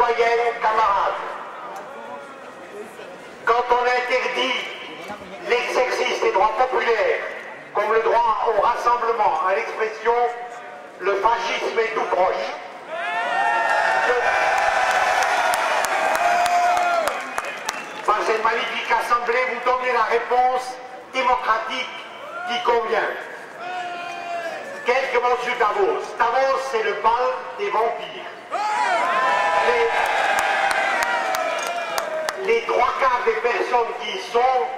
citoyennes, camarades, quand on interdit l'exercice des droits populaires, comme le droit au rassemblement, à l'expression, le fascisme est tout proche. Par cette magnifique assemblée, vous donnez la réponse démocratique qui convient. Quelques mots sur Davos. Davos, c'est le bal des vampires. Les trois quarts des personnes qui y sont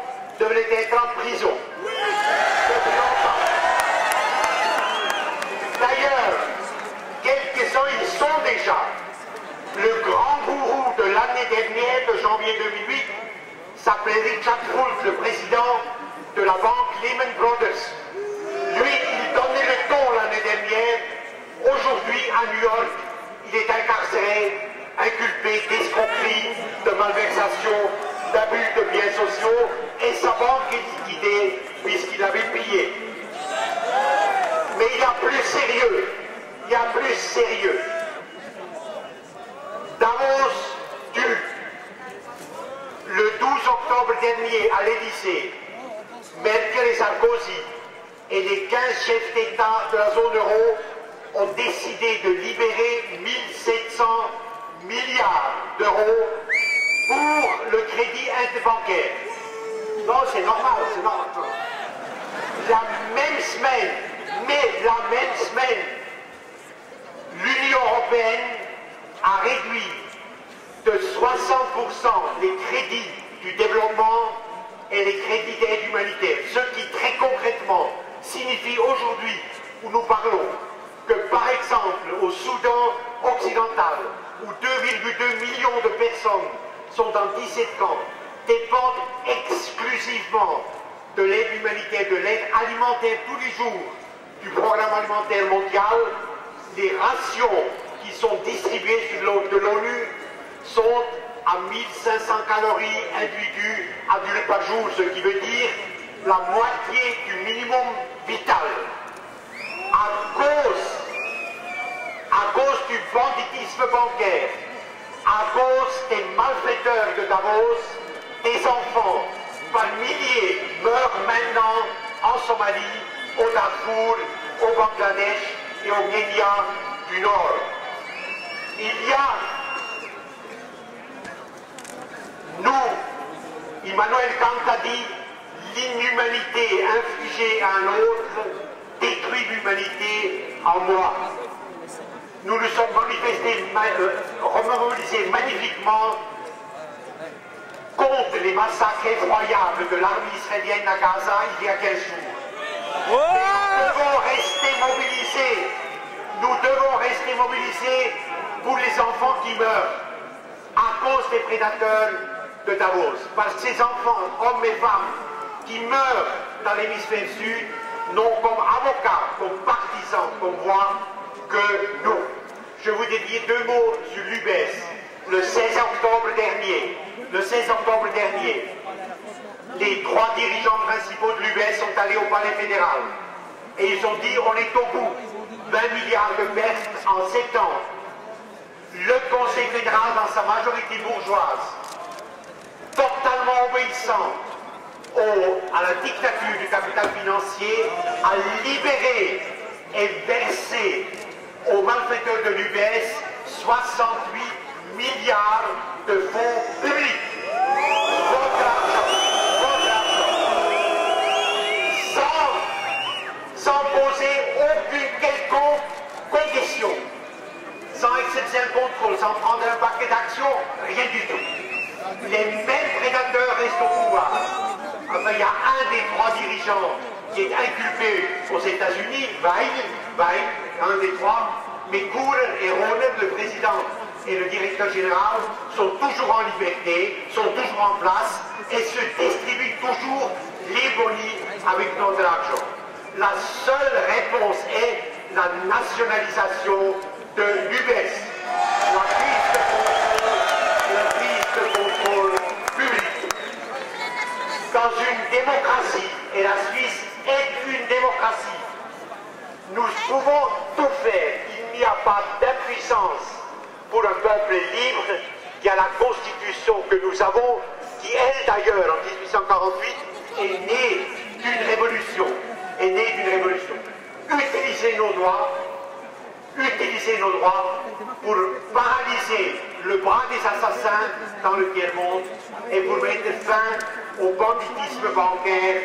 devraient être en prison. D'ailleurs, quelques-uns y sont déjà. Le grand gourou de l'année dernière, de janvier 2008, s'appelait Richard Fultz, le président de la banque Lehman Brothers. Lui, il donnait le ton l'année dernière. Aujourd'hui, à New York, il est incarcéré, inculpé d'escroquerie, de malversation, d'abus de biens sociaux, et sa banque est liquidée puisqu'il avait pillé. Mais il y a plus sérieux. Il y a plus sérieux. Davos tue. Le 12 octobre dernier, à l'Élysée, Merkel et Sarkozy et les 15 chefs d'État de la zone euro ont décidé de libérer 1700 milliards d'euros pour le crédit interbancaire. Non, c'est normal, c'est normal. La même semaine, l'Union européenne a réduit de 60% les crédits du développement et les crédits d'aide humanitaire. Ce qui très concrètement signifie aujourd'hui où nous parlons que par exemple au Soudan occidental, où 2,2 millions de personnes sont dans 17 camps, dépendent exclusivement de l'aide humanitaire, de l'aide alimentaire tous les jours du programme alimentaire mondial, les rations qui sont distribuées de l'ONU sont à 1500 calories individu adulte par jour, ce qui veut dire la moitié du minimum vital. À cause du banditisme bancaire, à cause des malfaiteurs de Davos, des enfants par milliers meurent maintenant en Somalie, au Darfour, au Bangladesh et au Kenya du Nord. Il y a, nous, Immanuel Kant a dit, l'inhumanité infligée à un autre détruit l'humanité en moi. Nous nous sommes remobilisés magnifiquement contre les massacres effroyables de l'armée israélienne à Gaza il y a 15 jours. Mais nous devons rester mobilisés. Nous devons rester mobilisés pour les enfants qui meurent à cause des prédateurs de Davos. Parce que ces enfants, hommes et femmes, qui meurent dans l'hémisphère sud, n'ont comme avocats, comme partisans, comme voix, que nous. Je vous dédie deux mots sur l'UBS. Le 16 octobre dernier, les trois dirigeants principaux de l'UBS sont allés au palais fédéral. Et ils ont dit, on est au bout. 20 milliards de pertes en 7 ans. Le Conseil fédéral, dans sa majorité bourgeoise, totalement obéissant à la dictature du capital financier, a libéré et versé aux malfaiteurs de l'UBS 68 milliards de fonds publics. Votre argent. Sans poser aucune quelconque condition, sans exceptionnel contrôle, sans prendre un paquet d'actions, rien du tout. Les mêmes prédateurs restent au pouvoir. Enfin, il y a un des trois dirigeants qui est inculpé aux États-Unis, Weil, un des trois, mais Kohler et Rohner, le président et le directeur général, sont toujours en liberté, sont toujours en place et se distribuent toujours les bonis avec notre argent. La seule réponse est la nationalisation de l'UBS, la prise de contrôle public. Dans une démocratie, et la Suisse est une démocratie, nous pouvons tout faire. Il n'y a pas d'impuissance pour un peuple libre qui a la constitution que nous avons, qui elle d'ailleurs en 1848 est née d'une révolution, Utilisez nos droits pour paralyser le bras des assassins dans le tiers-monde et pour mettre fin au banditisme bancaire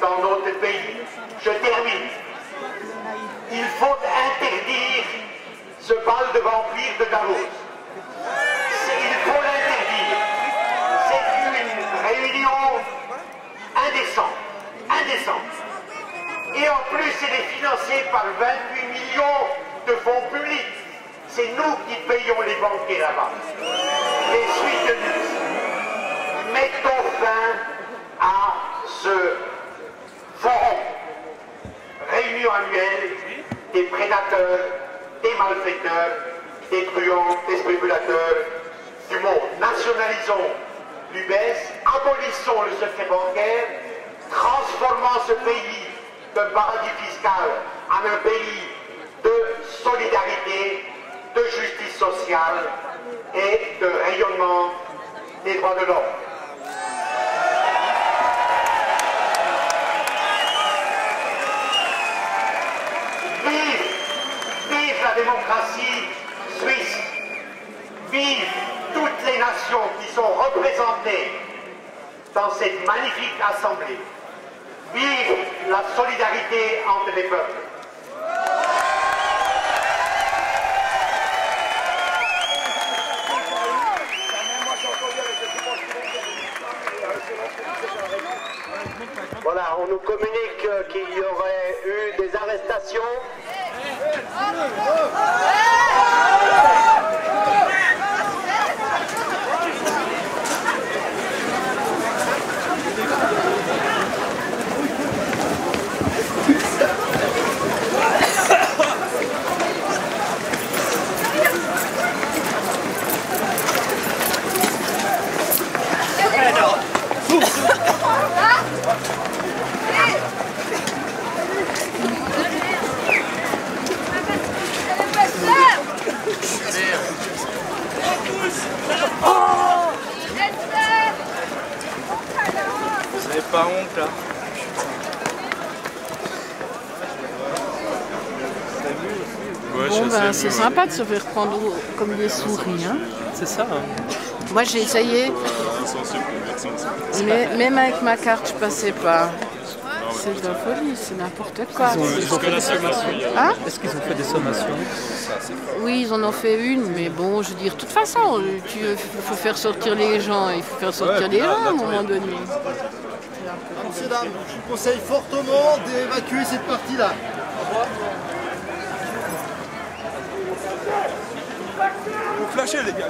dans notre pays. Je termine. Il faut interdire ce bal de vampires de Davos. Il faut l'interdire. C'est une réunion indécente. Et en plus, elle est financée par 28 millions de fonds publics. C'est nous qui payons les banquiers là-bas. Les suites de luxe. Mettons fin à ce forum. Réunion annuelle des prédateurs, des malfaiteurs, des truands, des spéculateurs du monde. Nationalisons l'UBS, abolissons le secret bancaire, transformons ce pays d'un paradis fiscal en un pays de solidarité, de justice sociale et de rayonnement des droits de l'homme. Vive la démocratie suisse, vive toutes les nations qui sont représentées dans cette magnifique assemblée. Vive la solidarité entre les peuples. Voilà, on nous communique qu'il y aurait eu des arrestations. Vous n'avez pas honte là? Ouais, bon ben, c'est sympa de se faire prendre comme des souris, hein. C'est ça. Hein. Moi j'ai essayé, mais même avec ma carte je passais pas. C'est de la folie, c'est n'importe quoi. Ils ont fait des sommations. Hein? Est-ce qu'ils ont fait des sommations? Oui, ils en ont fait une, mais bon, je veux dire, de toute façon, il faut faire sortir les gens, il faut faire sortir les gens à un moment donné. Messieurs, dames, je vous conseille fortement d'évacuer cette partie-là. Vous flashez les gars.